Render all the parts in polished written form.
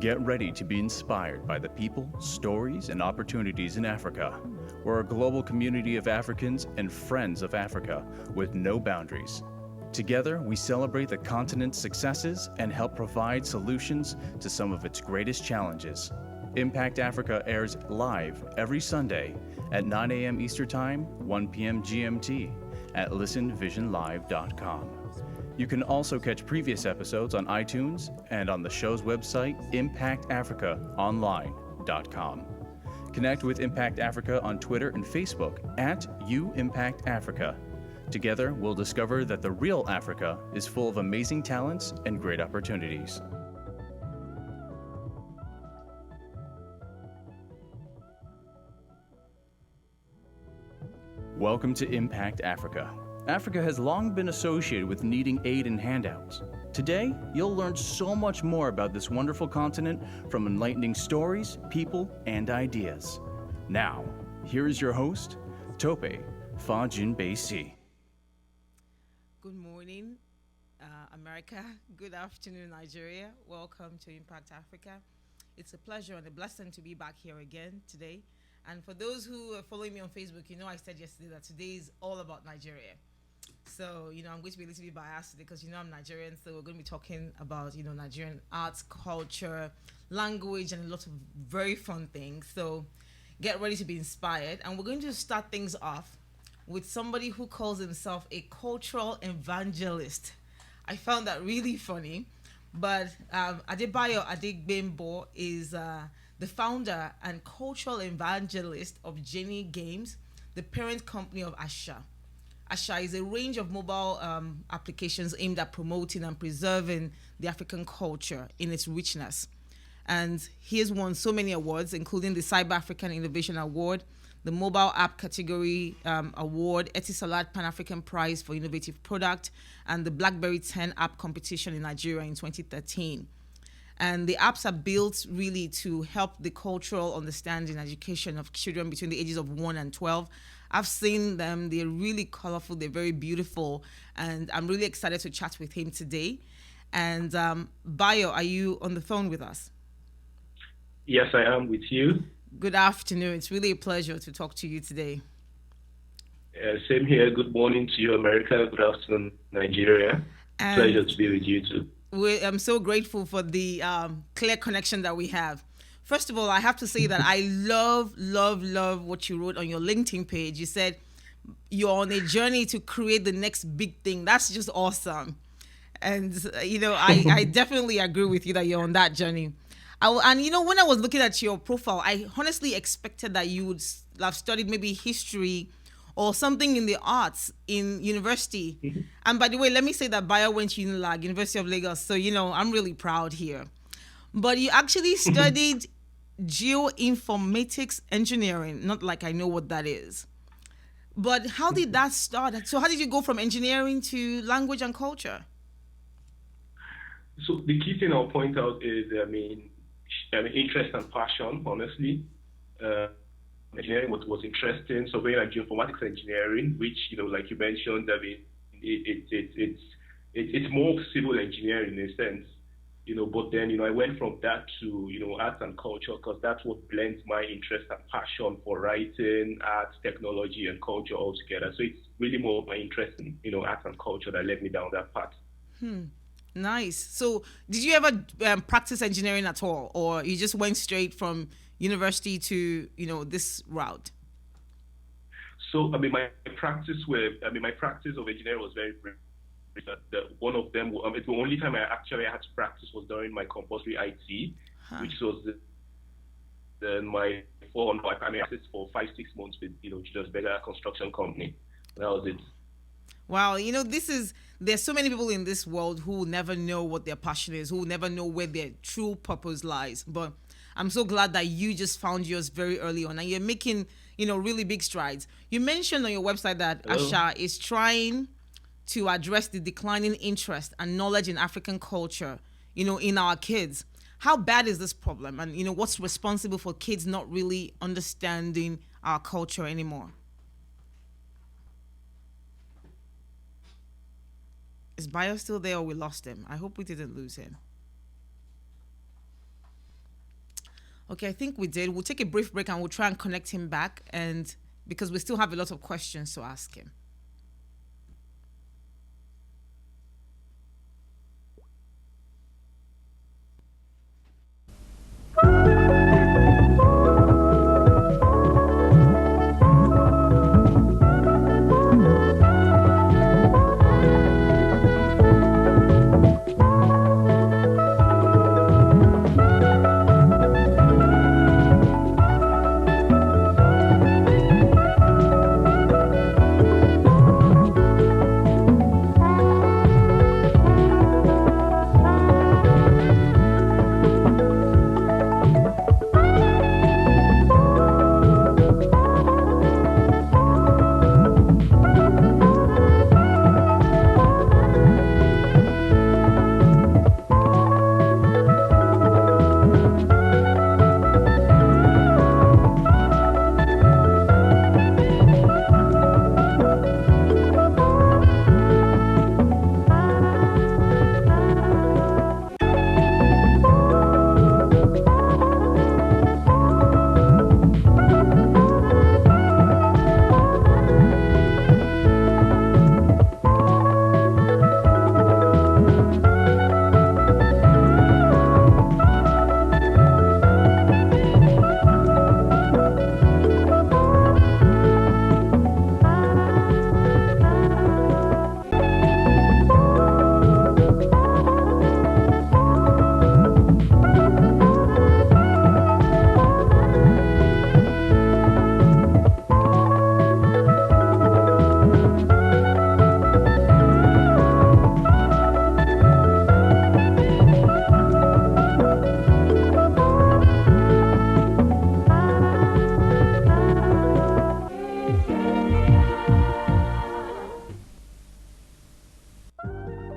Get ready to be inspired by the people, stories, and opportunities in Africa. We're a global community of Africans and friends of Africa with no boundaries. Together, we celebrate the continent's successes and help provide solutions to some of its greatest challenges. Impact Africa airs live every Sunday at 9 a.m. Eastern Time, 1 p.m. GMT at listenvisionlive.com. You can also catch previous episodes on iTunes and on the show's website, impactafricaonline.com. Connect with Impact Africa on Twitter and Facebook at @UImpactAfrica. Together, we'll discover that the real Africa is full of amazing talents and great opportunities. Welcome to Impact Africa. Africa has long been associated with needing aid and handouts. Today, you'll learn so much more about this wonderful continent from enlightening stories, people, and ideas. Now, here is your host, Tope Fajinbesi. Good morning, America. Good afternoon, Nigeria. Welcome to Impact Africa. It's a pleasure and a blessing to be back here again today. And for those who are following me on Facebook, you know I said yesterday that today is all about Nigeria. So, I'm going to be a little bit biased today because, I'm Nigerian. So we're going to be talking about, Nigerian arts, culture, language, and a lot of very fun things. So get ready to be inspired. And we're going to start things off with somebody who calls himself a cultural evangelist. I found that really funny. But Bayo Adegbembo is the founder and cultural evangelist of Genii Games, the parent company of Asha. Asha is a range of mobile applications aimed at promoting and preserving the African culture in its richness. And he has won so many awards, including the Cyber African Innovation Award, the Mobile App Category Award, Etisalat Pan-African Prize for Innovative Product, and the BlackBerry 10 App Competition in Nigeria in 2013. And the apps are built really to help the cultural understanding and education of children between the ages of 1 and 12. I've seen them. They're really colorful. They're very beautiful. And I'm really excited to chat with him today. And Bayo, are you on the phone with us? Yes, I am with you. Good afternoon. It's really a pleasure to talk to you today. Same here. Good morning to you, America. Good afternoon, Nigeria. Pleasure to be with you too. I'm so grateful for the clear connection that we have. First of all, I have to say that I love what you wrote on your LinkedIn page. You said you're on a journey to create the next big thing. That's just awesome. And, I definitely agree with you that you're on that journey. When I was looking at your profile, I honestly expected that you would have studied maybe history or something in the arts in university. Mm-hmm. And by the way, let me say that Bayo went to UNILAG, University of Lagos. So, I'm really proud here. But you actually studied geoinformatics engineering. Not like I know what that is. But how did that start? So how did you go from engineering to language and culture? So the key thing I'll point out is, interest and passion, honestly. Engineering was interesting. So when like geoinformatics engineering, which, like you mentioned, it's more civil engineering in a sense. But then, I went from that to, arts and culture because that's what blends my interest and passion for writing, arts, technology, and culture all together. So it's really more of my interest in, arts and culture that led me down that path. Nice. So did you ever practice engineering at all, or you just went straight from university to, this route? So, my practice of engineering was very brief. One of them, the only time I had to practice was during my compulsory IT, which was my 400. I practiced for 5-6 months with, just better construction company. That was it. Wow, there's so many people in this world who never know what their passion is, who never know where their true purpose lies. But I'm so glad that you just found yours very early on and you're making, really big strides. You mentioned on your website that Asha is trying to address the declining interest and knowledge in African culture, in our kids. How bad is this problem? And, what's responsible for kids not really understanding our culture anymore? Is Bayo still there or we lost him? I hope we didn't lose him. Okay, I think we did. We'll take a brief break and we'll try and connect him back, and because we still have a lot of questions to ask him.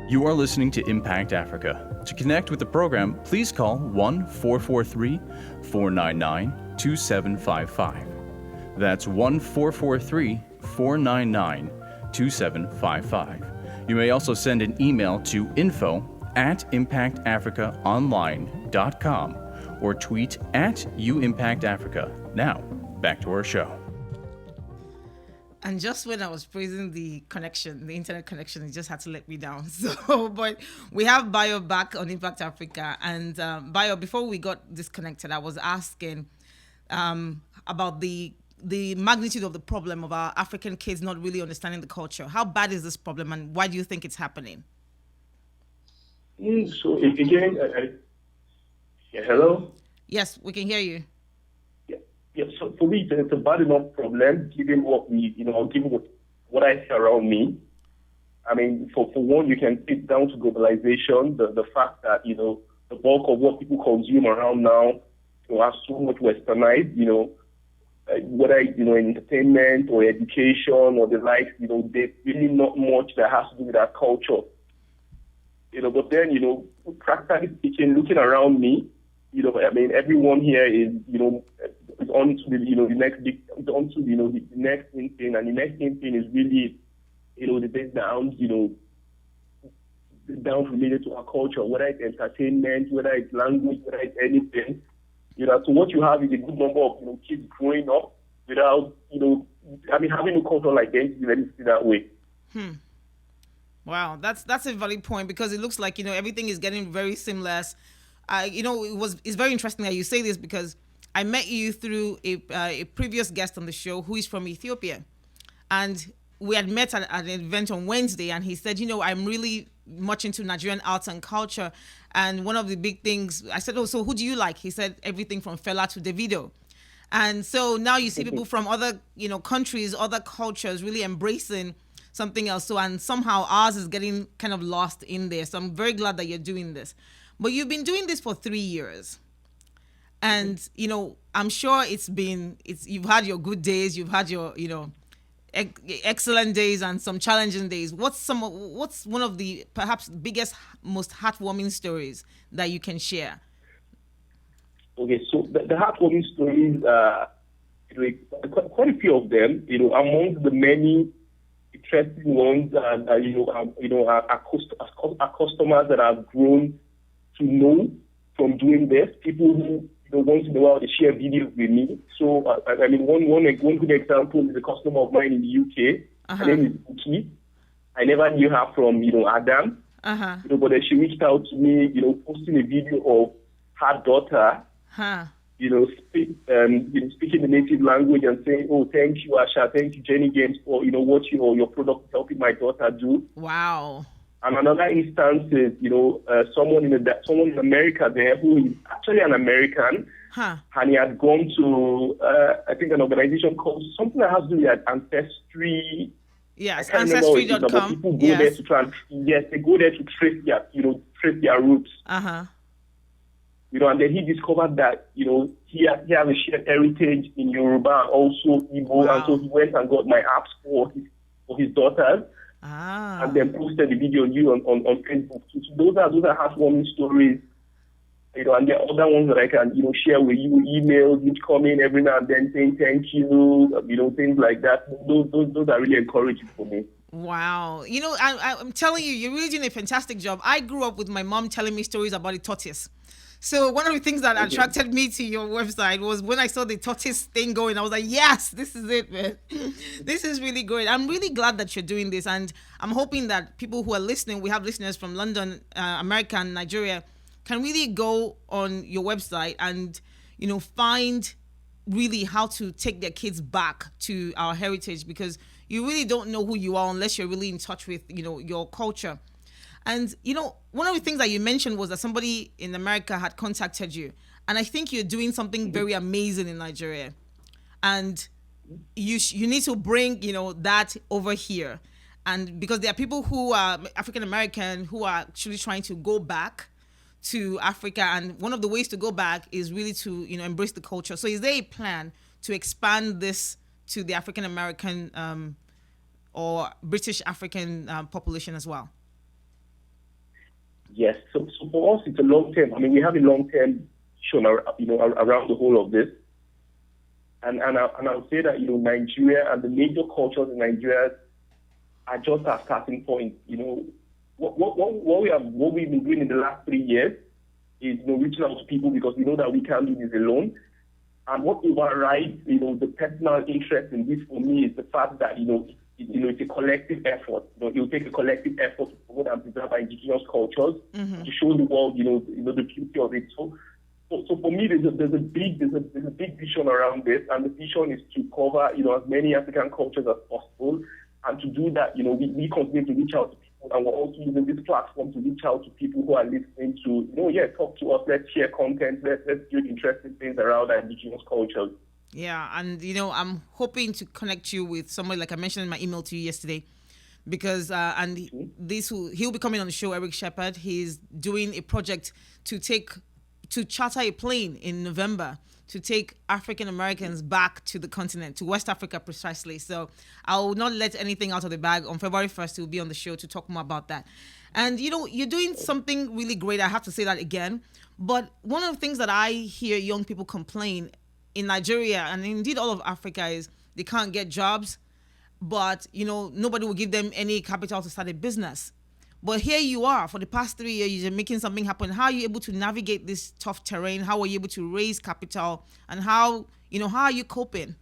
You are listening to Impact Africa. To connect with the program, please call 1-443-499-2755. That's 1-443-499-2755. You may also send an email to info@impactafricaonline.com or tweet @UImpactAfrica. Now, back to our show. And just when I was praising the connection, the internet connection, it just had to let me down. So, but we have Bayo back on Impact Africa. And Bayo, before we got disconnected, I was asking about the magnitude of the problem of our African kids not really understanding the culture. How bad is this problem, and why do you think it's happening? So again, hello? Yes, we can hear you. Yeah, so for me, it's a bad enough problem, given what what I see around me. I mean, for one, you can put down to globalization, the fact that, the bulk of what people consume around now, are so much westernized, whether it's, in entertainment or education or the like, there's really not much that has to do with our culture. But then, practically speaking, looking around me, everyone here is, is on to the next big, on to the next thing, and the next thing is really, the best down, down related to our culture, whether it's entertainment, whether it's language, whether it's anything. So what you have is a good number of kids growing up without having a cultural identity, let me see that way. Wow, that's a valid point, because it looks like everything is getting very seamless. It's very interesting that you say this, because I met you through a previous guest on the show who is from Ethiopia, and we had met at an event on Wednesday, and he said, I'm really much into Nigerian arts and culture, and one of the big things, I said, oh, so who do you like? He said everything from Fela to Davido. And so now you see people from other countries, other cultures really embracing something else. So, and somehow ours is getting kind of lost in there. So I'm very glad that you're doing this. But you've been doing this for 3 years. And, I'm sure you've had your good days, you've had your, excellent days and some challenging days. What's one of the perhaps biggest, most heartwarming stories that you can share? Okay, so the heartwarming stories, quite a few of them, among the many interesting ones, our customers that have grown to know from doing this, people who once in a while they share videos with me. So I mean, one good example is a customer of mine in the UK. Her name is Buki. I never knew her from Adam. But then she reached out to me, posting a video of her daughter. Speaking the native language and saying, "Oh, thank you, Asha, thank you, Genii Games, for what your product is helping my daughter do." Wow. And another instance is, someone in America there who is actually an American, and he had gone to I think an organization called something that has to do with Ancestry. Yes, Ancestry.com. People go there to try and they go there to trace their roots. And then he discovered that, he has a shared heritage in Yoruba and also Igbo. And so he went and got my apps for his daughters. And then posted the video on Facebook. So those are heartwarming stories. And there are other ones that I can, share with you, emails which come in every now and then saying thank you, things like that. Those are really encouraging for me. Wow. I'm telling you, you're really doing a fantastic job. I grew up with my mom telling me stories about the tortoise. So one of the things that attracted me to your website was when I saw the tortoise thing going, I was like, yes, this is it, man. This is really great. I'm really glad that you're doing this. And I'm hoping that people who are listening, we have listeners from London, America, and Nigeria, can really go on your website and, find really how to take their kids back to our heritage, because you really don't know who you are unless you're really in touch with, your culture. And, one of the things that you mentioned was that somebody in America had contacted you. And I think you're doing something very amazing in Nigeria. And you need to bring, that over here. And because there are people who are African-American who are actually trying to go back to Africa. And one of the ways to go back is really to, embrace the culture. So is there a plan to expand this to the African-American or British African population as well? Yes. So for us, it's a long-term. I mean, we have a long-term vision, around the whole of this. And I would say that, Nigeria and the major cultures in Nigeria are just our starting point. What we've been doing in the last 3 years is, reaching out to people because we know that we can't do this alone. And what overrides, the personal interest in this for me is the fact that, it's a collective effort. It will take a collective effort to promote and preserve our indigenous cultures, to show the world, the beauty of it. So for me, there's a big vision around this, and the vision is to cover, as many African cultures as possible. And to do that, we continue to reach out to people, and we're also using this platform to reach out to people who are listening to, talk to us, let's share content, let's do interesting things around our indigenous cultures. Yeah, and I'm hoping to connect you with somebody, like I mentioned in my email to you yesterday, because he'll be coming on the show, Eric Shepherd. He's doing a project to charter a plane in November to take African Americans back to the continent, to West Africa precisely. So I will not let anything out of the bag. On February 1st, he'll be on the show to talk more about that. And, you're doing something really great. I have to say that again. But one of the things that I hear young people complain in Nigeria, and indeed all of Africa, is they can't get jobs, but, nobody will give them any capital to start a business. But here you are, for the past 3 years, you're making something happen. How are you able to navigate this tough terrain? How are you able to raise capital? And how are you coping?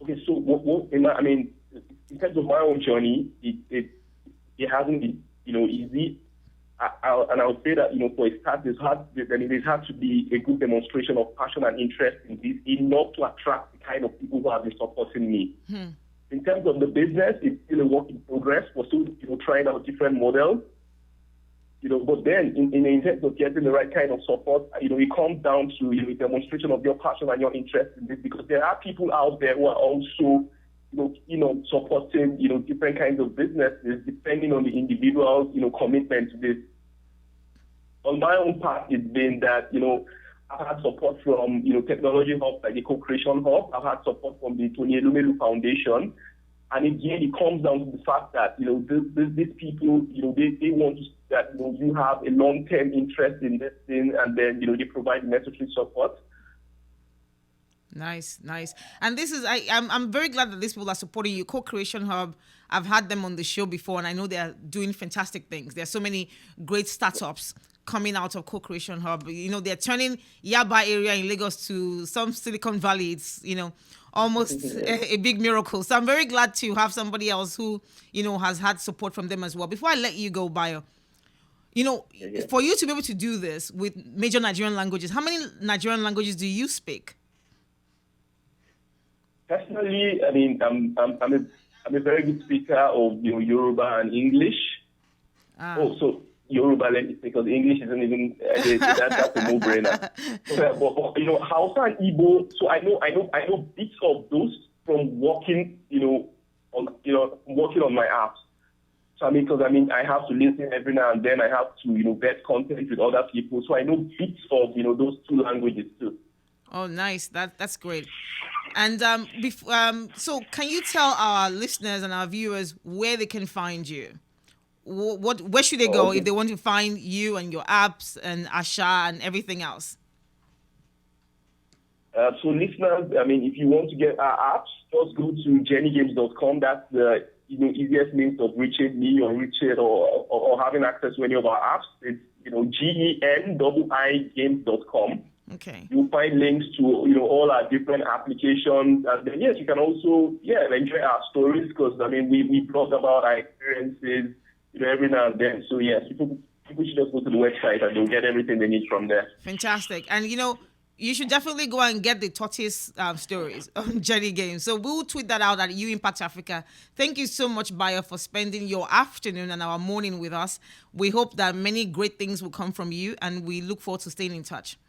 Okay, so in terms of my own journey, it hasn't been, easy. And I would say that, for a start, it has to be a good demonstration of passion and interest in this, enough to attract the kind of people who have been supporting me. In terms of the business, it's still a work in progress. We're still, trying out different models. But then in terms of getting the right kind of support, it comes down to a demonstration of your passion and your interest in this, because there are people out there who are also, supporting, different kinds of businesses, depending on the individual's, commitment to this. On my own part, it's been that, I've had support from, technology hubs like the Co-Creation Hub. I've had support from the Tony Elumelu Foundation. And again, it comes down to the fact that, these people, they want that, you have a long-term interest in this thing, and then, they provide the necessary support. Nice. And this is, I'm very glad that these people are supporting you. Co-Creation Hub, I've had them on the show before, and I know they are doing fantastic things. There are so many great startups coming out of Co-Creation Hub. They're turning Yaba area in Lagos to some Silicon Valley. It's, almost a big miracle. So I'm very glad to have somebody else who, has had support from them as well. Before I let you go, Bayo, for you to be able to do this with major Nigerian languages, how many Nigerian languages do you speak? Personally, I mean, I'm a very good speaker of Yoruba and English. So Yoruba, because English isn't even that's a no-brainer. But Hausa and Igbo. So I know bits of those from working on my apps. So because I have to listen every now and then. I have to vet content with other people. So I know bits of those two languages too. Oh, nice. That's great. And so can you tell our listeners and our viewers where they can find you? Where should they go if they want to find you and your apps and Asha and everything else? So listeners, if you want to get our apps, just go to GenieGames.com. That's the easiest means of reaching me or or having access to any of our apps. It's GENII-Games.com. Okay. You'll find links to all our different applications, and then yes, you can also enjoy our stories because we blog about our experiences every now and then. So yes, people should just go to the website and they'll get everything they need from there. Fantastic. And you should definitely go and get the tortoise stories on Genii Games. So we'll tweet that out at You Impact Africa. Thank you so much, Bayo, for spending your afternoon and our morning with us. We hope that many great things will come from you, and we look forward to staying in touch.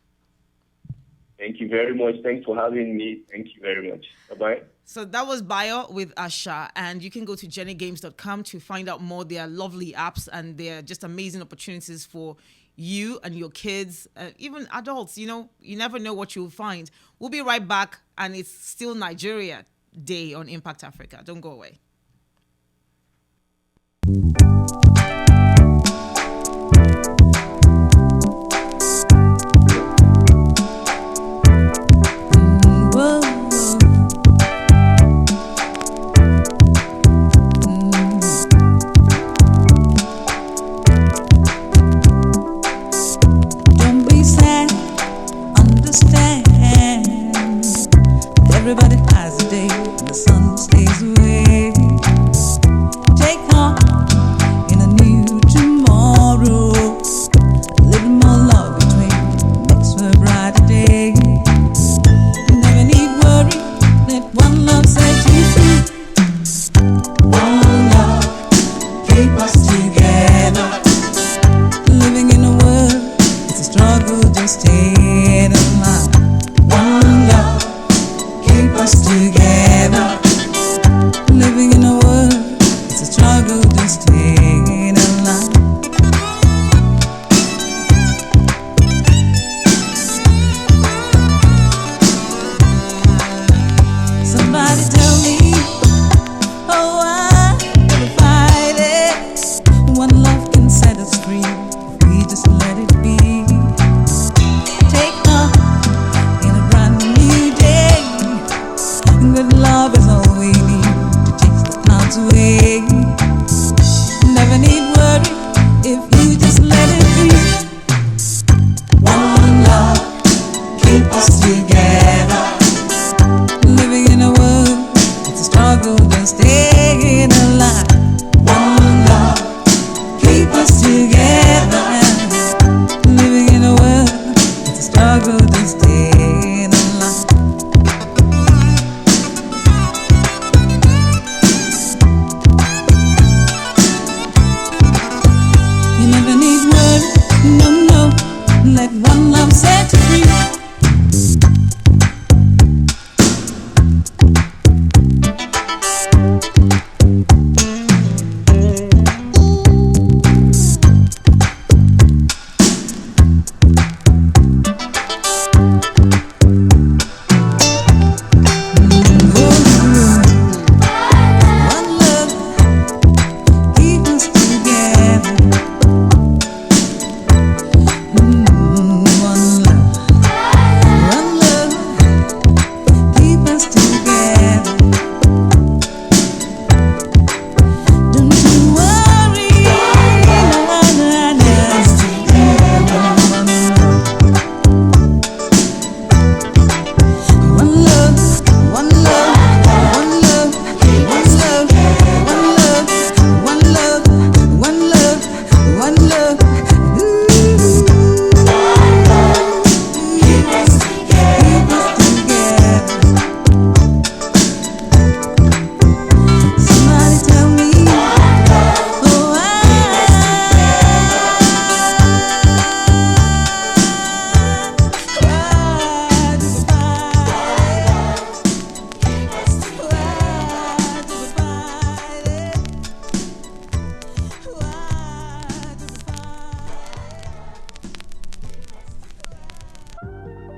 Thank you very much. Thanks for having me. Thank you very much. Bye-bye. So that was Bayo with Asha, and you can go to GenieGames.com to find out more. They are lovely apps, and they're just amazing opportunities for you and your kids, even adults. You never know what you'll find. We'll be right back, and it's still Nigeria Day on Impact Africa. Don't go away. Everybody has a day when the sun stays away. Take heart in a new tomorrow. A little more love between makes for a brighter day. You never need worry, let one love set you free. One love, keep us together. Living in a world, it's a struggle, just staying alive. One love, keep us together. Living in a world, it's a struggle, just staying alive. Somebody tell me, oh, I never fight it. One love can set us free if we just let it be. Take heart in a brand new day. Good love is all we need to chase the clouds away. And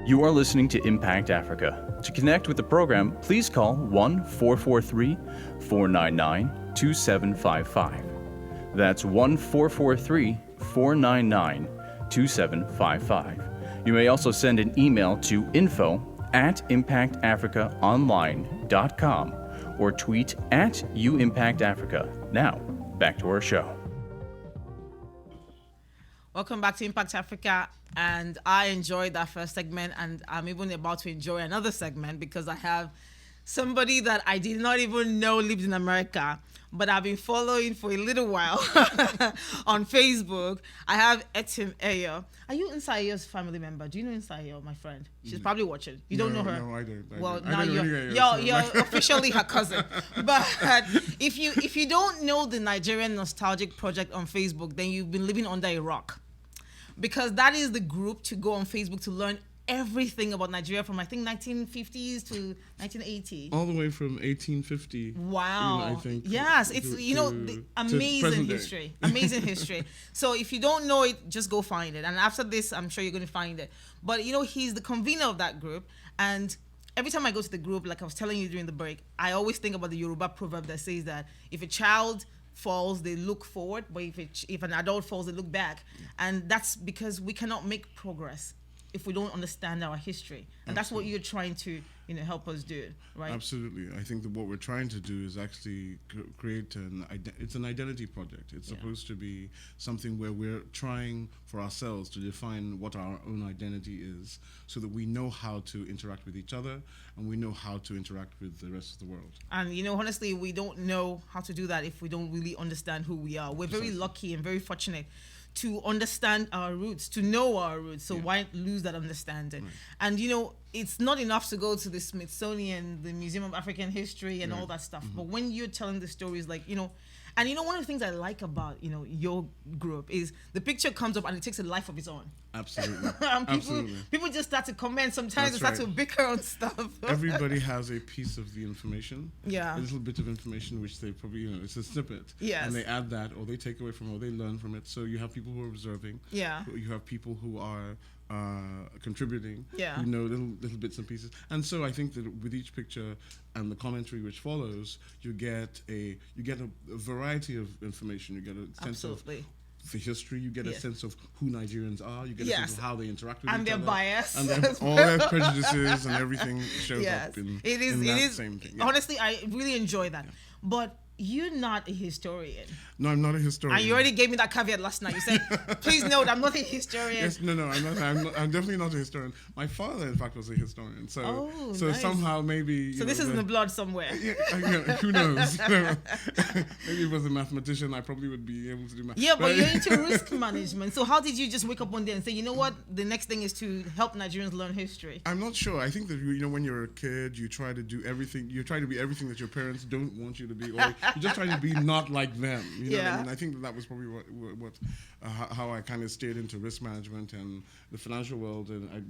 You are listening to Impact Africa. To connect with the program, please call 1-443-499-2755. That's 1-443-499-2755. You may also send an email to info@impactafricaonline.com or tweet @UImpactAfrica. Now, back to our show. Welcome back to Impact Africa, and I enjoyed that first segment, and I'm even about to enjoy another segment because I have somebody that I did not even know lived in America, but I've been following for a little while on Facebook. I have Etim Eyo. Are you Insa Eyo's family member? Do you know Insa Eyo, my friend? She's probably watching. You don't know her? No, I don't. Well, I now don't you're officially her cousin. But if you don't know the Nigerian Nostalgia Project on Facebook, then you've been living under a rock. Because that is the group to go on Facebook to learn everything about Nigeria from, I think, 1950s to 1980. All the way from 1850. Wow. I think. Yes, it's, the amazing history. Amazing history. So if you don't know it, just go find it. And after this, I'm sure you're going to find it. But, he's the convener of that group. And every time I go to the group, like I was telling you during the break, I always think about the Yoruba proverb that says that if a child falls, they look forward, but if an adult falls, they look back. And that's because we cannot make progress if we don't understand our history. And that's what you're trying to help us do, right? Absolutely. I think that what we're trying to do is actually create it's an identity project. It's supposed to be something where we're trying for ourselves to define what our own identity is so that we know how to interact with each other and we know how to interact with the rest of the world. And, honestly, we don't know how to do that if we don't really understand who we are. We're very lucky and very fortunate to understand our roots, to know our roots. So why lose that understanding? Right. And, it's not enough to go to the Smithsonian, the Museum of African History and all that stuff. Mm-hmm. But when you're telling the stories, like, and one of the things I like about, your group is the picture comes up and it takes a life of its own. Absolutely. People just start to comment. Sometimes they start to bicker on stuff. Everybody has a piece of the information. Yeah. A little bit of information which they probably, it's a snippet. Yes. And they add that or they take away from it or they learn from it. So you have people who are observing. Yeah. You have people who are contributing, yeah, who know little bits and pieces. And so I think that with each picture and the commentary which follows, you get a variety of information. You get a sense of the history. You get a sense of who Nigerians are. You get a sense of how they interact with each other. And their bias. And all their prejudices and everything shows up in that same thing. Yeah. Honestly, I really enjoy that. Yeah. But you're not a historian. No, I'm not a historian. And you already gave me that caveat last night. You said, please note, I'm not a historian. Yes, no, I'm not. I'm definitely not a historian. My father, in fact, was a historian. So, nice. Somehow maybe. So this is in the blood somewhere. Yeah, who knows? Maybe if it was a mathematician, I probably would be able to do math. Yeah, but you're into risk management. So how did you just wake up one day and say, you know what, the next thing is to help Nigerians learn history? I'm not sure. I think that when you're a kid, you try to do everything. You try to be everything that your parents don't want you to be, or you just try to be not like them. You know what I mean? I think that was probably how I kind of steered into risk management and the financial world. And I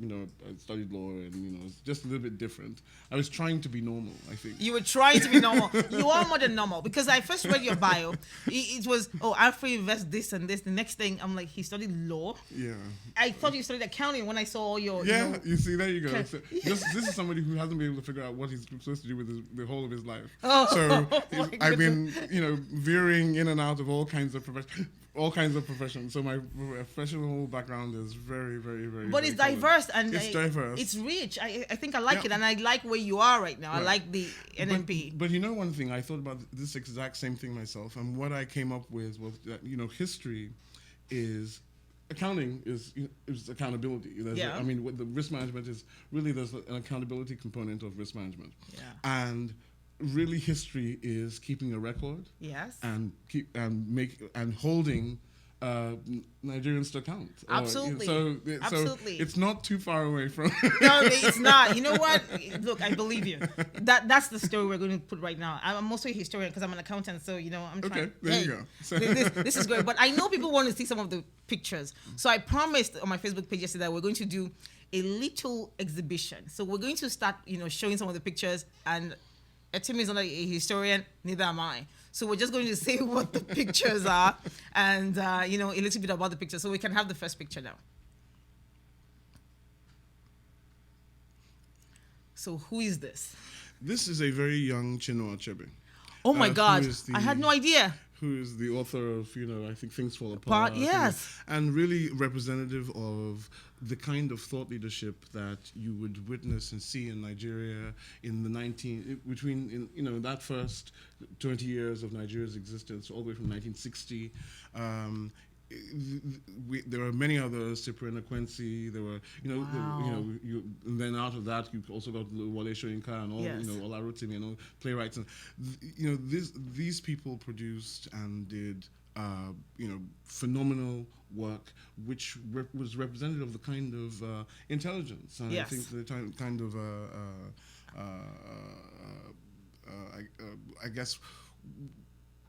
studied law, and it's just a little bit different. I was trying to be normal, I think. You were trying to be normal. You are more than normal, because I first read your bio. It was, Alfred invests this and this. The next thing, I'm like, he studied law. Yeah. I thought you studied accounting when I saw all your. Yeah, you see, there you go. So this is somebody who hasn't been able to figure out what he's supposed to do with the whole of his life. So I've been, veering in and out of all kinds of professions. So my professional background is very, very, very. But it's diverse, and it's diverse. It's rich. I think I like it, and I like where you are right now. Right. I like the NMP. But one thing, I thought about this exact same thing myself, and what I came up with was that history is. Accounting is accountability. What the risk management is really, there's an accountability component of risk management. Yeah. And really, history is keeping a record. Yes. And holding Nigerians to account. Absolutely. Absolutely. It's not too far away from. No, it's not. You know what? Look, I believe you. That's the story we're going to put right now. I'm also a historian because I'm an accountant, so I'm trying. Okay, there you go. So this is great, but I know people want to see some of the pictures. So I promised on my Facebook page yesterday that we're going to do a little exhibition. So we're going to start, showing some of the pictures, and Etim is not a historian, neither am I. So we're just going to say what the pictures are and, a little bit about the picture. So we can have the first picture now. So who is this? This is a very young Chinua Achebe. Oh my God, who is the- I had no idea. Who is the author of, I think Things Fall Apart. Yes. And really representative of the kind of thought leadership that you would witness and see in Nigeria in the that first 20 years of Nigeria's existence, all the way from 1960. There were many others, Cyprian Quincy. There were, and then out of that, you also got Wale Soyinka and all, Yes. Olarotimi and all playwrights. And these people produced and did, phenomenal work, which was representative of the kind of intelligence. And Yes. I think the kind of, I guess.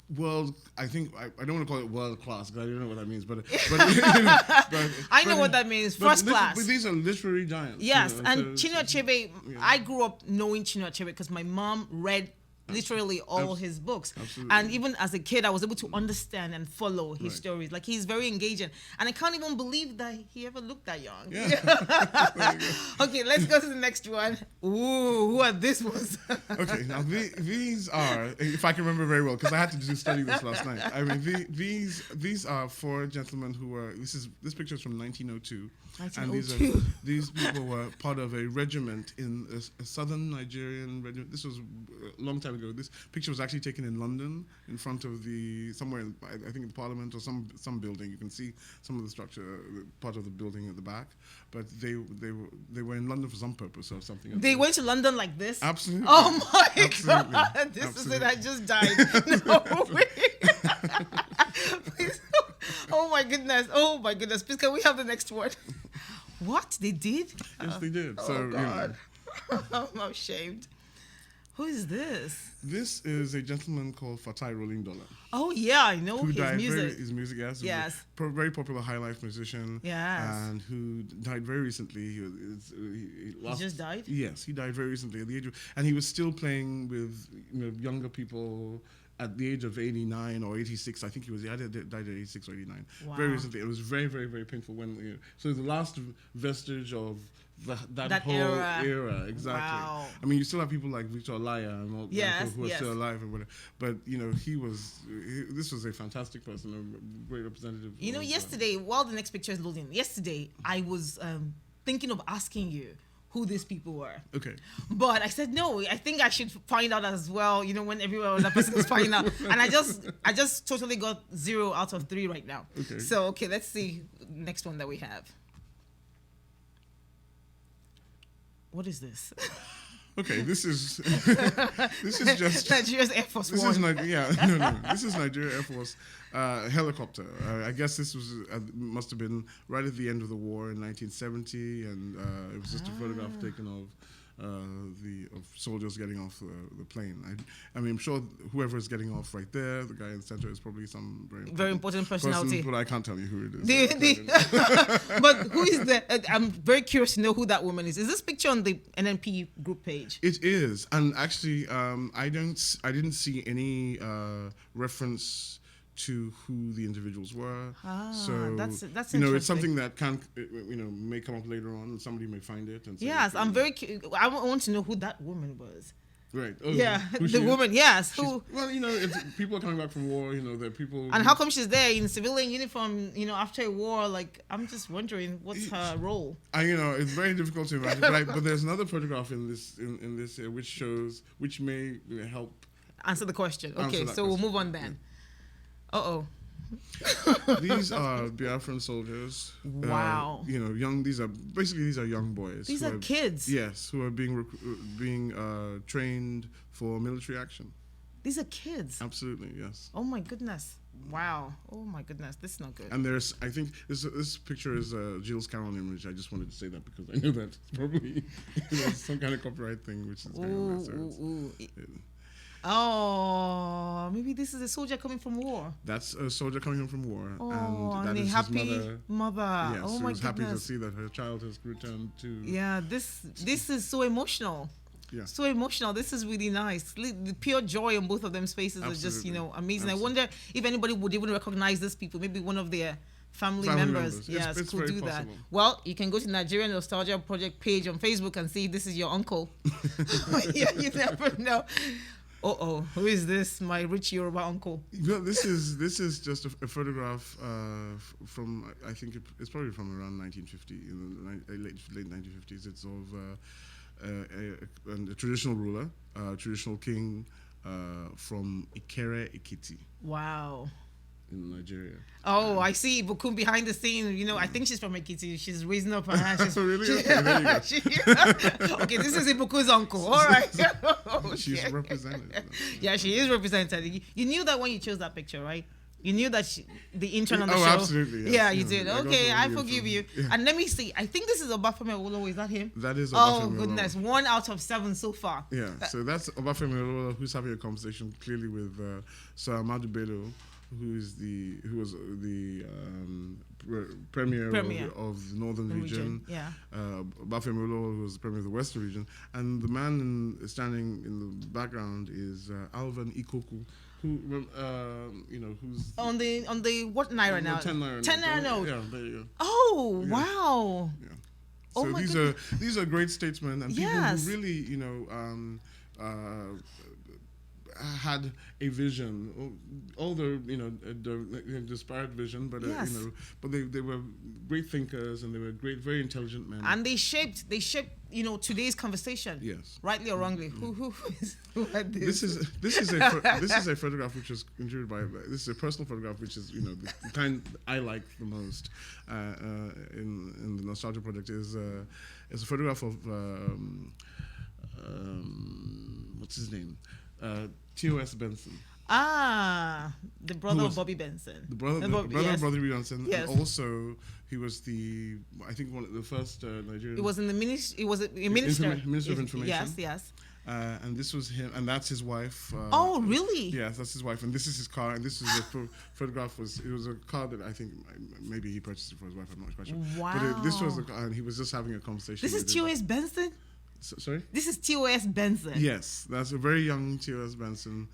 I don't want to call it world class because I don't know what that means, but I know what that means. First class. But these are literary giants. Yes, and so Chinua Achebe, I grew up knowing Chinua Achebe because my mom read literally all his books. Absolutely. And even as a kid, I was able to understand and follow his stories. Like, he's very engaging. And I can't even believe that he ever looked that young. Yeah. Okay, let's go to the next one. Ooh, who are these ones? Okay, now these are, if I can remember very well, because I had to study this last night. I mean, these are four gentlemen who were. This picture is from 1902. And these people were part of a regiment in a southern Nigerian regiment. This was a long time ago. This picture was actually taken in London, in front of somewhere, I think in Parliament or some building. You can see some of the structure, part of the building at the back. But they were in London for some purpose or something. They went to London like this? Absolutely. Oh my Absolutely. God. This Absolutely. is it. I just died. No way. Please. Oh my goodness. Please, can we have the next one? What? They did? Yes, they did. So, Oh God. I'm ashamed. Who is this? This is a gentleman called Fatai Rolling Dollar. Oh yeah, I know Who his died music. his music, yes. Yes. Very popular high life musician. Yes. And who died very recently. He just died? Yes, he died very recently at the age of, and he was still playing with younger people at the age of 89 or 86. I think he died at 86 or 89. Wow. Very recently. It was very, very, very painful when, so the last vestige of that whole era. Exactly. Wow. I mean, you still have people like Victor Olaya and all Yes, who are yes. still alive and whatever. But this was a fantastic person, a great representative. Yesterday, while the next picture is loading, I was thinking of asking you who these people were. Okay. But I said no. I think I should find out as well. When everyone other person is finding out, and I just totally got 0 out of 3 right now. Okay. So let's see next one that we have. What is this? Okay, this is just Nigeria's Air Force One. This is Nigeria Air Force helicopter. I guess this must have been right at the end of the war in 1970, and it was just a photograph taken of soldiers getting off the plane. I mean, I'm sure whoever is getting off right there, the guy in the center, is probably some very important personality. But I can't tell you who it is. But who is I'm very curious to know who that woman is. Is this picture on the NNP group page? It is, and actually, I didn't see any reference to who the individuals were. So that's it's something that may come up later on, and somebody may find it. And say, yes, I'm very I want to know who that woman was. Right. Oh, yeah, the woman. Yes. Who? Well, people are coming back from war. There are people. And how come she's there in civilian uniform? After a war, I'm just wondering what's her role. It's very difficult to imagine. but there's another photograph in this which may help answer the question. Okay, so we'll move on then. These are Biafran soldiers. Wow. Young. These are young boys. These are kids. Yes, who are being trained for military action. These are kids. Absolutely, yes. Oh my goodness! Wow. Oh my goodness, this is not good. And I think this picture is Gilles Caron image. I just wanted to say that because I know that it's probably some kind of copyright thing, which is very unnecessary. Oh, maybe this is a soldier coming from war. That's a soldier coming home from war. And that a is happy his mother. Yes, oh my goodness. Happy to see that her child has returned to. Yeah, this is so emotional. Yeah. So emotional. This is really nice. The pure joy on both of them's faces is just, amazing. Absolutely. I wonder if anybody would even recognize these people. Maybe one of their family Family members. members. Yes, It's could very do that. possible. Well, you can go to Nigerian Nostalgia Project page on Facebook and see this is your uncle. Yeah, you never know. Who is this? My rich Yoruba uncle. This is just a photograph from, I think it's probably from around 1950, in the late 1950s. It's of a traditional ruler, traditional king from Ikere Ekiti Wow. in Nigeria. Oh, I see Ibukun behind the scene. You know, I think she's from Ekiti. She's raising up her hand. She's, Really? Okay, there you go. okay, this is Ibukun's uncle. All right. Okay. She's represented. Yeah, she is represented. You knew that when you chose that picture, right? You knew that the intern on the show. Absolutely. Yes. Yeah, you did. I got Okay, the I audio forgive from- you. Yeah. And let me see. I think this is Obafemi Awolowo. Is that him? That is Oh, Obafemi Awolowo. goodness. 1 out of 7 so far. Yeah, so that's Obafemi Awolowo, who's having a conversation clearly with Sir Ahmadu Bello, who was the premier. Of the northern region. Yeah. Obafemi Awolowo, who was the premier of the western region, and the man standing in the background is Alvan Ikoku, who who's On the what naira now? 10 naira. 10 naira note. Yeah, there you go. Oh, wow. Yeah. Oh So my these are great statesmen and people Yes. who really, had a vision, although disparate vision, but Yes. but they were great thinkers and they were very intelligent men. And they shaped today's conversation. Yes. Rightly or wrongly. Who had this? This is a photograph which was contributed by. This is a personal photograph which is the kind I like the most in the Nostalgia Project is a photograph of what's his name, T.O.S. Benson. The brother of Bobby Benson. The brother of Bobby Benson. Yes. And also, he was I think one of the first Nigerian. It was in the ministry. It was a minister. Minister of Information. Yes, yes. And this was him, and that's his wife. Oh, really? Yes, that's his wife, and this is his car, and this is the photograph. It was a car that I think maybe he purchased it for his wife. I'm not quite sure. Wow. But this was the car, and he was just having a conversation. This is with him. T.O.S. Benson? Sorry? This is T.O.S. Benson. Yes, that's a very young T.O.S. Benson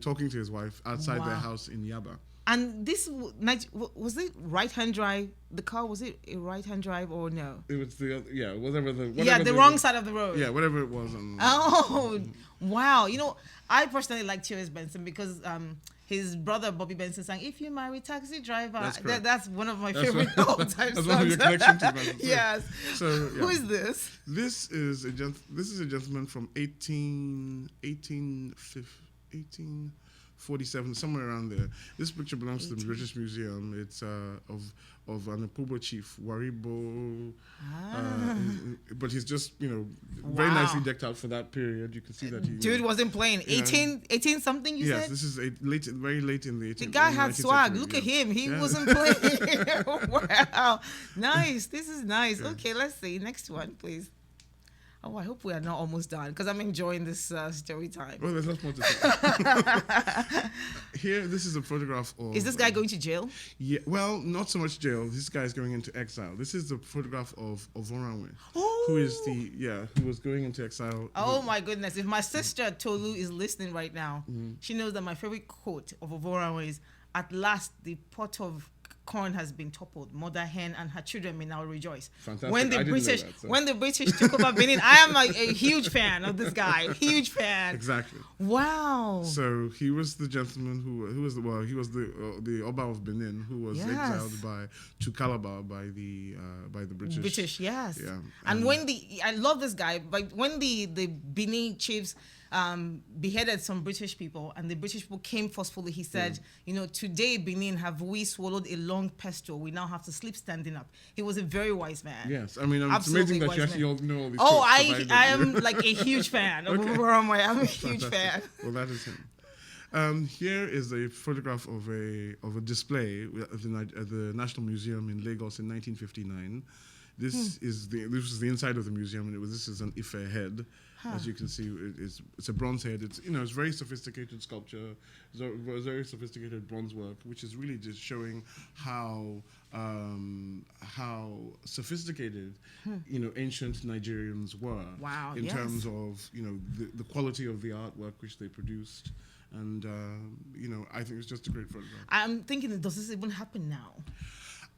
talking to his wife outside their Wow. house in Yaba. And this was it right-hand drive? The car, was it a right-hand drive or no? It was the wrong side of the road. Yeah, whatever it was. Oh, wow. I personally like T.O.S. Benson because his brother Bobby Benson sang "If You Marry Taxi Driver." That's correct. That's one of my favorite all-time songs. That's one of your connection to Benson. Yes. So yeah. Who is this? This is a gentleman from 1847, somewhere around there. This picture belongs to the British Museum. It's of an Apubo chief, Waribo. But he's just, very Wow. nicely decked out for that period. You can see that he... Dude wasn't playing. 18 something, you Yes, said? this is very late in the 18th. The guy had 19th swag. century, Look yeah. at him. He Yeah. wasn't playing. Wow. Nice. This is nice. Okay, let's see. Next one, please. Oh, I hope we are not almost done because I'm enjoying this story time. Well, there's lots more to say. Here, this is a photograph of... Is this guy going to jail? Yeah, well, not so much jail. This guy is going into exile. This is the photograph of Ovoranwe, who was going into exile. Oh my goodness. If my sister Tolu is listening right now, she knows that my favorite quote of Ovoranwe is, "At last the pot of corn has been toppled. Mother hen and her children may now rejoice." Fantastic. When I the didn't know British that, so. when the British took over Benin, I am a huge fan of this guy. Huge fan. Exactly. Wow. So he was the gentleman who was the Oba of Benin who was Yes. exiled to Calabar by the British. Yes. Yeah. And I love this guy, but when the Benin chiefs beheaded some British people and the British people came forcefully, he said, "Today Benin have we swallowed a long pestle. We now have to sleep standing up." He was a very wise man. Yes, I mean, it's Absolutely amazing that you wise actually man. all know all these. Oh, quotes, I am like a huge fan of Ovoranwe. I'm a huge fan. Well, that is him. Here is a photograph of a display at the National Museum in Lagos in 1959. This was the inside of the museum, and this is an Ife head. As you can see, it's a bronze head. It's it's very sophisticated sculpture, very sophisticated bronze work, which is really just showing how sophisticated ancient Nigerians were. Wow, in yes. terms of the quality of the artwork which they produced. And I think it's just a great photograph. I'm thinking, does this even happen now?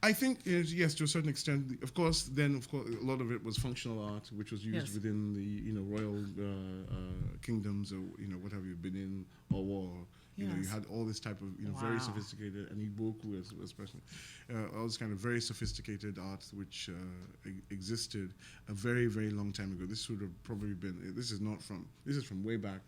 I think yes, to a certain extent. Of course, a lot of it was functional art, which was used within the royal kingdoms, or what have you been in or war. You had all this type of very sophisticated, and Igboku especially, all this kind of very sophisticated art which existed a very, very long time ago. This would have probably been. This is from way back.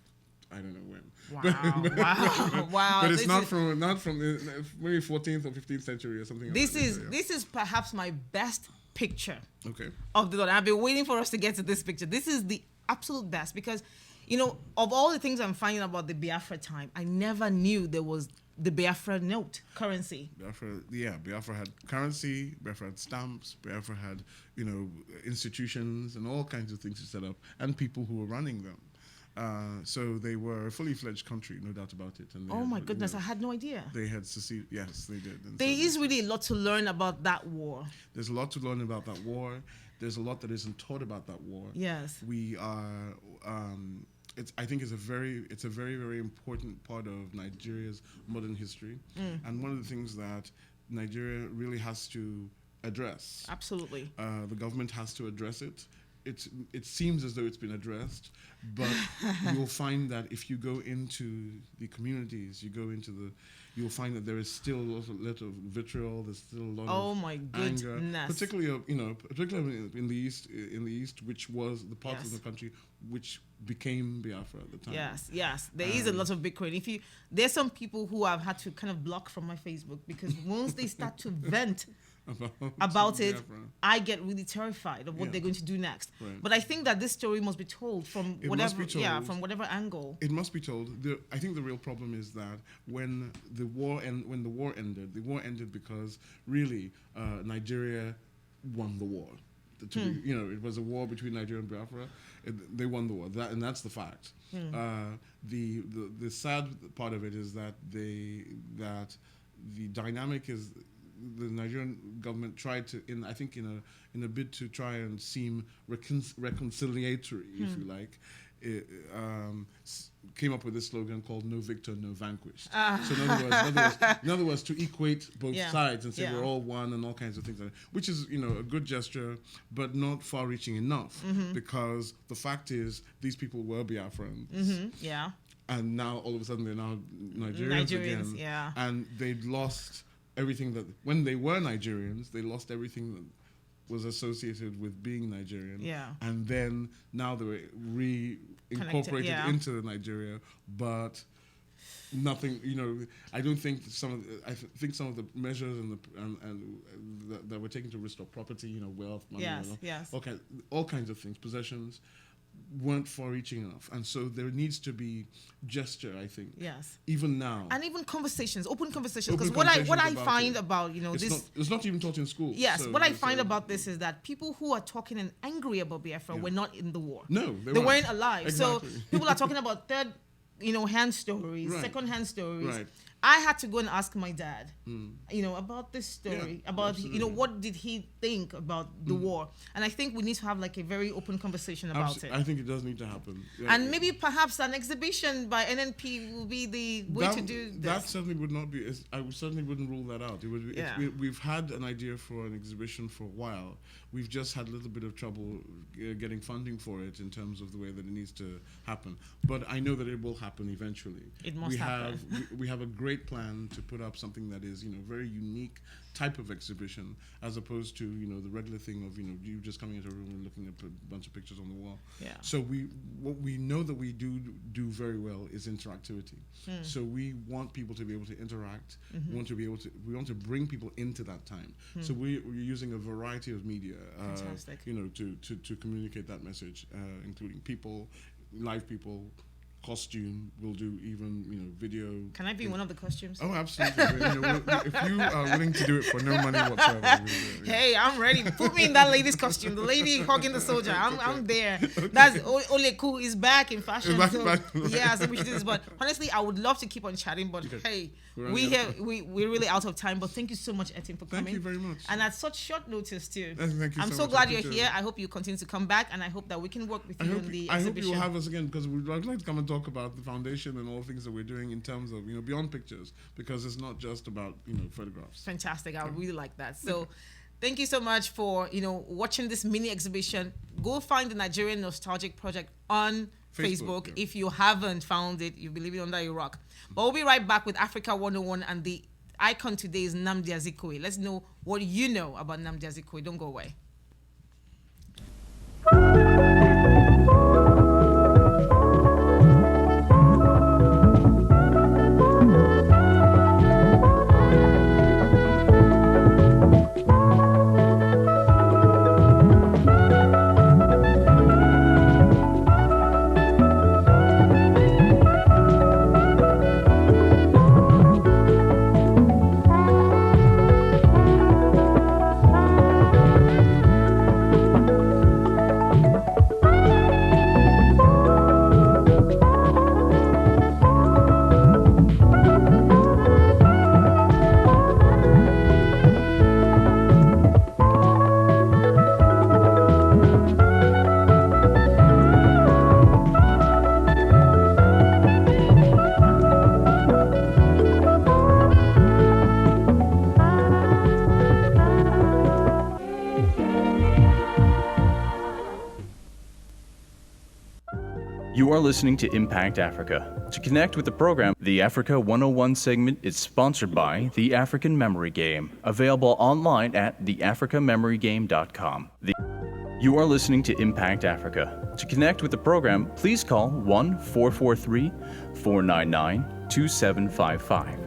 I don't know when. Wow! But it's not from the maybe 14th or 15th century or something. This is perhaps my best picture. Okay. Of the Lord. I've been waiting for us to get to this picture. This is the absolute best because, of all the things I'm finding about the Biafra time, I never knew there was the Biafra note currency. Biafra had currency. Biafra had stamps. Biafra had institutions and all kinds of things to set up, and people who were running them. So they were a fully fledged country, no doubt about it. And my goodness, I had no idea. They had seceded. Yes, they did. And there is really a lot to learn about that war. There's a lot to learn about that war. There's a lot that isn't taught about that war. Yes. We are. I think it's a very, very important part of Nigeria's modern history, and one of the things that Nigeria really has to address. Absolutely. The government has to address it. It seems as though it's been addressed, but you'll find that if you go into the communities, you'll find that there is still a lot of vitriol. There's still a lot of anger, particularly in the east, which was the part of the country which became Biafra at the time. Yes. There is a lot of bickering. There's some people who I've had to kind of block from my Facebook because once they start to vent about it, I get really terrified of what they're going to do next. Right. But I think that this story must be told from whatever angle. It must be told. I think the real problem is that when the war ended because really Nigeria won the war. It was a war between Nigeria and Biafra. They won the war, and that's the fact. The sad part of it is that the dynamic is the Nigerian government tried to, in a bid to try and seem reconciliatory, if you like, came up with this slogan called "No victor, no vanquished." So in other words, to equate both sides and say we're all one and all kinds of things, which is a good gesture, but not far-reaching enough, because the fact is these people were Biafrans. And now all of a sudden they're now Nigerians again, and they'd lost everything that when they were Nigerians, they lost everything that was associated with being Nigerian. And then now they were reincorporated into Nigeria, but nothing. I don't think I think some of the measures that were taken to restore property, wealth, money, all kinds of things, possessions, weren't far-reaching enough, and so there needs to be gesture, I think. Even now, and even conversations, open conversations. Because what I find about it's not even taught in school. What I find about this is that people who are talking and angry about Biafra were not in the war. No, they weren't alive. Exactly. So people are talking about hand stories, second-hand stories. Right. I had to go and ask my dad, about this story, about, what did he think about the war? And I think we need to have a very open conversation about it. I think it does need to happen. And maybe perhaps an exhibition by NNP will be the way to do this. That certainly would not be, I certainly wouldn't rule that out. It would be, we've had an idea for an exhibition for a while. We've just had a little bit of trouble getting funding for it in terms of the way that it needs to happen. But I know that it will happen eventually. It must happen. We have a great plan to put up something that is very unique type of exhibition, as opposed to the regular thing of you just coming into a room and looking at a bunch of pictures on the wall. So what we know that we do very well is interactivity. So we want people to be able to interact. We want to bring people into that time. So we're using a variety of media to communicate that message, including people, live people, costume. We'll do even video. Can I be one of the costumes? Oh, absolutely. If you are willing to do it for no money whatsoever, we'll do it. Hey, I'm ready. Put me in that lady's costume. The lady hugging the soldier. I'm there. That's Oleku is back in fashion. So we should do this. But honestly, I would love to keep on chatting. But hey, we're really out of time. But thank you so much, Etim, for coming. Thank you very much. And at such short notice too. Thank you. I'm so glad you're here. I hope you continue to come back, and I hope that we can work with you in the exhibition. I hope you will have us again, because we'd like to come and talk talk about the foundation and all the things that we're doing in terms of, beyond pictures, because it's not just about, photographs. Fantastic. I really like that. So thank you so much for, watching this mini exhibition. Go find the Nigerian Nostalgia Project on Facebook. Yeah. If you haven't found it, you'll be living under a rock. But we'll be right back with Africa 101, and the icon today is Nnamdi Azikiwe. Let's know what you know about Nnamdi Azikiwe. Don't go away. You are listening to Impact Africa. To connect with the program, the Africa 101 segment is sponsored by the African Memory Game, available online at theafricamemorygame.com. You are listening to Impact Africa. To connect with the program, please call 1-443-499-2755.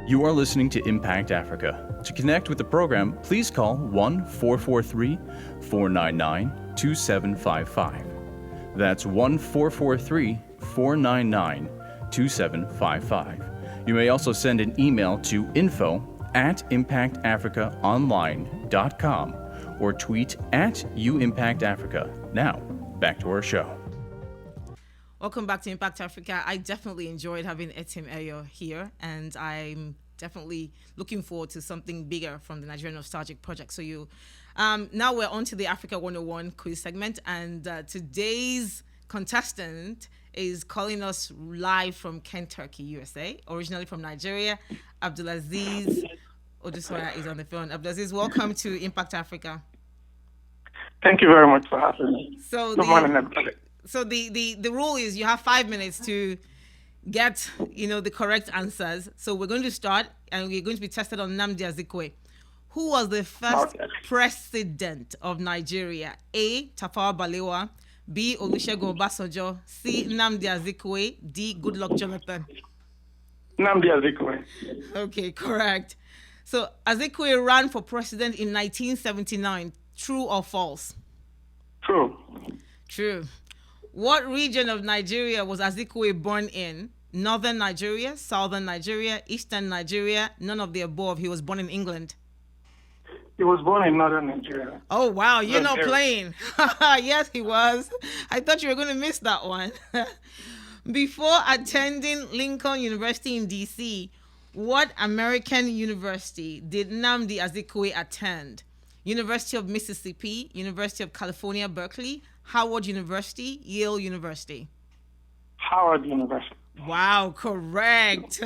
You are listening to Impact Africa. To connect with the program, please call 1-443-499-2755. That's 1-443-499-2755. You may also send an email to info@impactafricaonline.com or tweet @UImpactAfrica. Now, back to our show. Welcome back to Impact Africa. I definitely enjoyed having Etim Eyo here, and I'm definitely looking forward to something bigger from the Nigerian Nostalgia Project. So now we're on to the Africa 101 quiz segment, and today's contestant is calling us live from Kentucky, USA, originally from Nigeria. Abdulaziz Odusoya is on the phone. Abdulaziz, welcome to Impact Africa. Thank you very much for having me. Good morning, everybody. So the rule is you have 5 minutes to get the correct answers. So we're going to start, and we're going to be tested on Nnamdi Azikiwe. Who was the first president of Nigeria? A. Tafawa Balewa, B. Olusegun Obasanjo, C. Nnamdi Azikiwe, D. Goodluck Jonathan. Nnamdi Azikiwe. Okay, correct. So Azikiwe ran for president in 1979. True or false? True. True. What region of Nigeria was Azikiwe born in? Northern Nigeria, Southern Nigeria, Eastern Nigeria, none of the above. He was born in England. He was born in Northern Nigeria. Oh, wow. You're not playing. Yes, he was. I thought you were going to miss that one. Before attending Lincoln University in D.C., what American university did Nnamdi Azikiwe attend? University of Mississippi, University of California, Berkeley, Howard University, Yale University. Howard University. Wow, correct.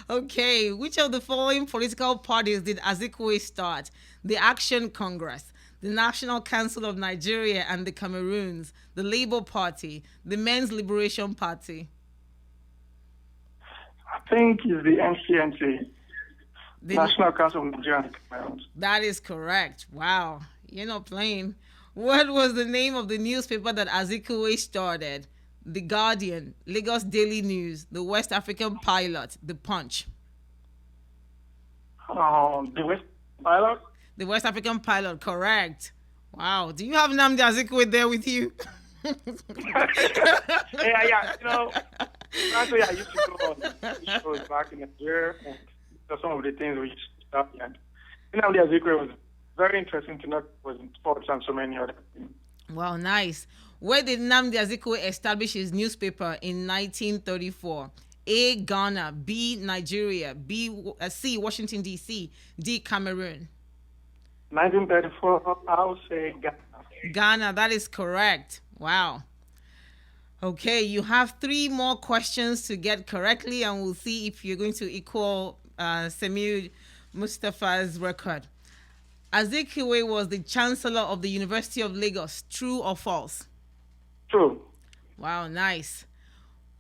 Okay, which of the following political parties did Azikiwe start? The Action Congress, the National Council of Nigeria and the Cameroons, the Labour Party, the Men's Liberation Party. I think it's the NCNC, National Council of Nigeria and the Cameroons. That is correct. Wow, you're not playing. What was the name of the newspaper that Azikiwe started? The Guardian, Lagos Daily News, the West African Pilot, the Punch. The West Pilot. The West African Pilot, correct. Wow. Do you have Nnamdi Azikiwe there with you? Yeah. Frankly, I used to go on shows back in Nigeria, and some of the things we used to start. And Nnamdi Azikiwe was very interesting to know. Was in sports and so many other things. Wow, nice. Where did Nnamdi Azikiwe establish his newspaper in 1934? A, Ghana, B, Nigeria, C, Washington, D.C., D, Cameroon. 1934, I'll say Ghana. Ghana, that is correct. Wow. Okay, you have 3 more questions to get correctly, and we'll see if you're going to equal Samir Mustafa's record. Azikiwe was the Chancellor of the University of Lagos. True or false? True. Wow, nice.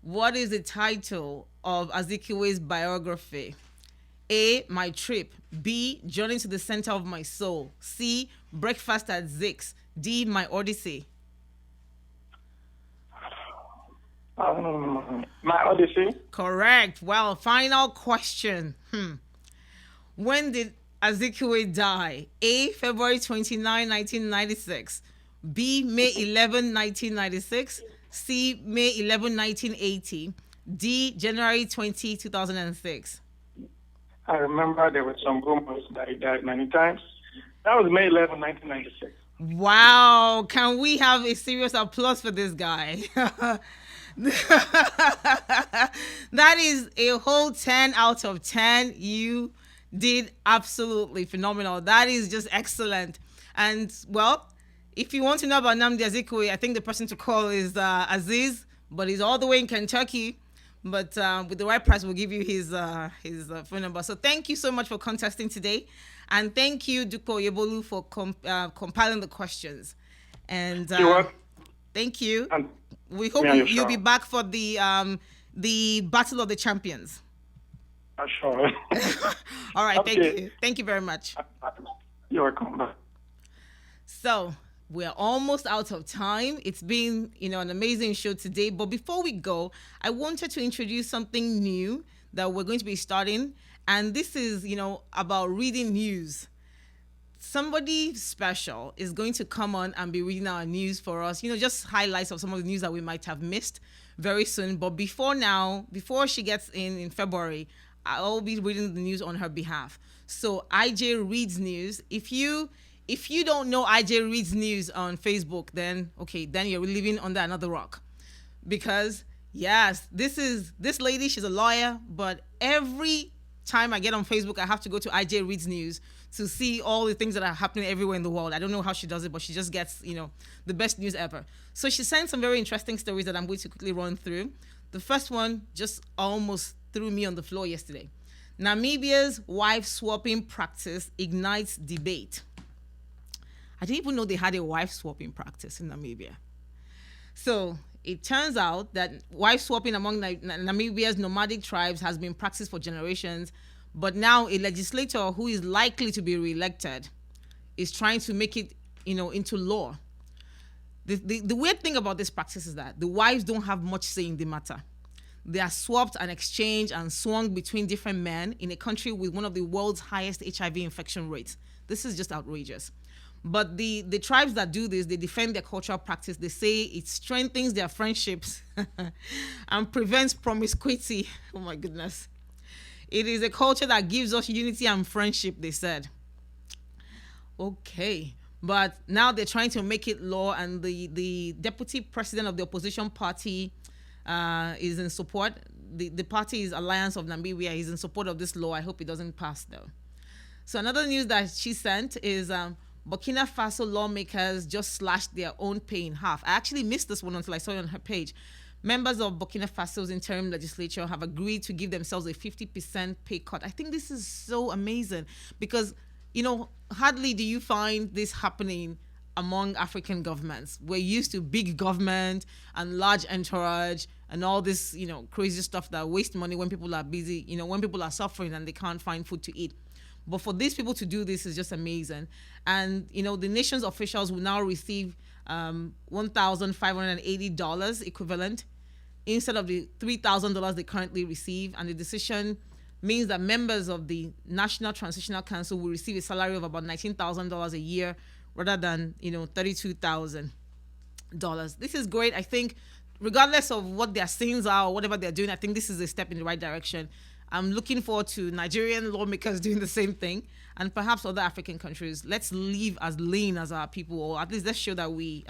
What is the title of Azikiwe's biography? A, My Trip. B, Journey to the Center of My Soul. C, Breakfast at Zix. D, My Odyssey. My Odyssey. Correct. Well, final question. When did Azikiwe die? A, February 29, 1996. B, May 11, 1996. C, May 11, 1980. D, January 20, 2006. I remember there were some rumors that he died many times. That was May 11, 1996. Wow. Can we have a serious applause for this guy? That is a whole 10 out of 10. You did absolutely phenomenal. That is just excellent. And, well, if you want to know about Nnamdi Azikiwe, I think the person to call is Aziz, but he's all the way in Kentucky. But with the right price, we'll give you his phone number. So thank you so much for contesting today. And thank you, Duko Yebolu, for compiling the questions. And thank you. We hope you'll be back for the Battle of the Champions. Sure. All right, okay. Thank you. Thank you very much. You're welcome. So we're almost out of time. It's been, an amazing show today. But before we go, I wanted to introduce something new that we're going to be starting. And this is, about reading news. Somebody special is going to come on and be reading our news for us. Just highlights of some of the news that we might have missed very soon. But before she gets in February, I'll be reading the news on her behalf. So IJ Reads News. If you don't know IJ Reads News on Facebook, then you're living under another rock. Because yes, this lady, she's a lawyer, but every time I get on Facebook, I have to go to IJ Reads News to see all the things that are happening everywhere in the world. I don't know how she does it, but she just gets, the best news ever. So she sent some very interesting stories that I'm going to quickly run through. The first one just almost threw me on the floor yesterday. Namibia's wife swapping practice ignites debate. I didn't even know they had a wife swapping practice in Namibia. So it turns out that wife swapping among Namibia's nomadic tribes has been practiced for generations, but now a legislator who is likely to be reelected is trying to make it, into law. The weird thing about this practice is that the wives don't have much say in the matter. They are swapped and exchanged and swung between different men in a country with one of the world's highest HIV infection rates. This is just outrageous. But the tribes that do this, they defend their cultural practice. They say it strengthens their friendships and prevents promiscuity. Oh my goodness. It is a culture that gives us unity and friendship, they said. Okay. But now they're trying to make it law, and the deputy president of the opposition party is in support. The party is Alliance of Namibia. He's in support of this law. I hope it doesn't pass, though. So another news that she sent is Burkina Faso lawmakers just slashed their own pay in half. I actually missed this one until I saw it on her page. Members of Burkina Faso's interim legislature have agreed to give themselves a 50% pay cut. I think this is so amazing because, hardly do you find this happening among African governments. We're used to big government and large entourage and all this, crazy stuff that waste money when people are busy, when people are suffering and they can't find food to eat. But for these people to do this is just amazing. And, the nation's officials will now receive $1,580 equivalent instead of the $3,000 they currently receive. And the decision means that members of the National Transitional Council will receive a salary of about $19,000 a year rather than, $32,000. This is great. I think regardless of what their sins are or whatever they're doing, I think this is a step in the right direction. I'm looking forward to Nigerian lawmakers doing the same thing, and perhaps other African countries. Let's live as lean as our people, or at least let's show that we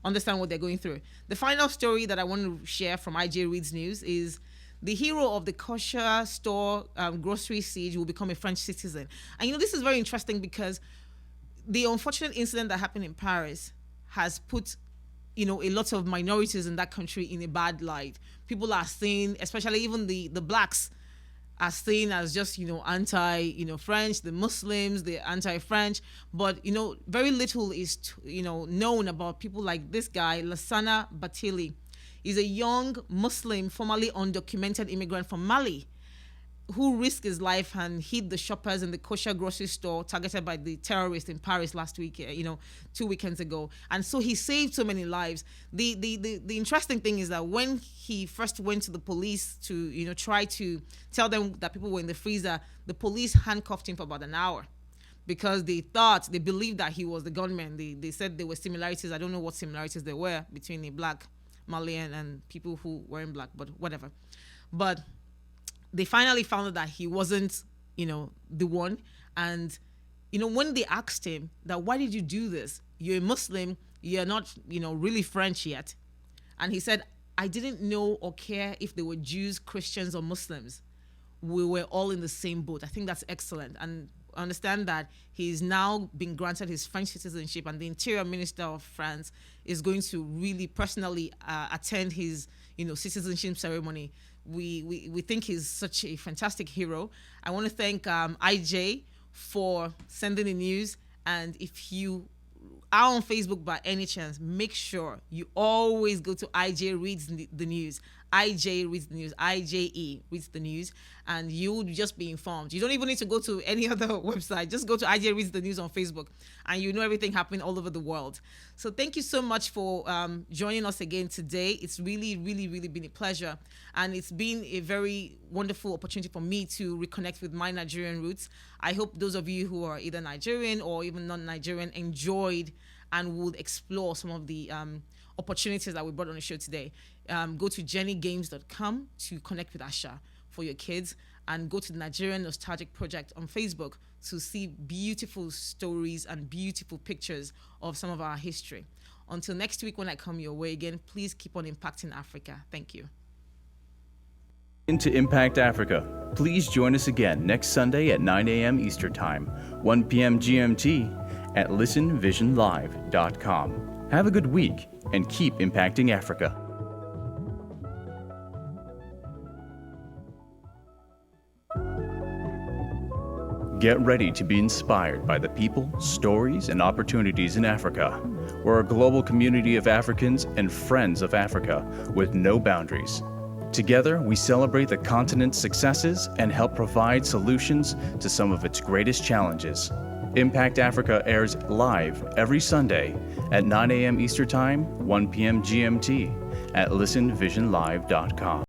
understand what they're going through. The final story that I want to share from IJ Reads News is the hero of the kosher store grocery siege will become a French citizen. And this is very interesting because the unfortunate incident that happened in Paris has put a lot of minorities in that country in a bad light. People are seen, especially even the blacks, are seen as just, anti-French, the Muslims, the anti-French. But, very little is, known about people like this guy, Lassana Batili. He's a young Muslim, formerly undocumented immigrant from Mali, who risked his life and hid the shoppers in the kosher grocery store targeted by the terrorists in Paris last week, 2 weekends ago. And so he saved so many lives. The interesting thing is that when he first went to the police to, try to tell them that people were in the freezer, the police handcuffed him for about an hour because they believed that he was the gunman. They said there were similarities. I don't know what similarities there were between a black Malian and people who weren't black, but whatever. But they finally found out that he wasn't, the one. And, when they asked him that, why did you do this? You're a Muslim. You're not, really French yet. And he said, I didn't know or care if they were Jews, Christians, or Muslims. We were all in the same boat. I think that's excellent. And I understand that he's now been granted his French citizenship, and the Interior Minister of France is going to really personally attend his, citizenship ceremony. We think he's such a fantastic hero. I want to thank IJ for sending the news. And if you are on Facebook by any chance, make sure you always go to IJ Reads the News. IJ Reads the News. IJE Reads the News. And you'll just be informed. You don't even need to go to any other website. Just go to IJ Reads the News on Facebook, and you know everything happening all over the world. So thank you so much for joining us again today. It's really, really, really been a pleasure. And it's been a very wonderful opportunity for me to reconnect with my Nigerian roots. I hope those of you who are either Nigerian or even non-Nigerian enjoyed and would explore some of the opportunities that we brought on the show today. Go to GenieGames.com to connect with Asha for your kids, and go to the Nigerian Nostalgia Project on Facebook to see beautiful stories and beautiful pictures of some of our history. Until next week when I come your way again, please keep on impacting Africa. Thank you. To Impact Africa. Please join us again next Sunday at 9 a.m. Eastern Time, 1 p.m. GMT at listenvisionlive.com. Have a good week and keep impacting Africa. Get ready to be inspired by the people, stories, and opportunities in Africa. We're a global community of Africans and friends of Africa with no boundaries. Together, we celebrate the continent's successes and help provide solutions to some of its greatest challenges. Impact Africa airs live every Sunday at 9 a.m. Eastern Time, 1 p.m. GMT at listenvisionlive.com.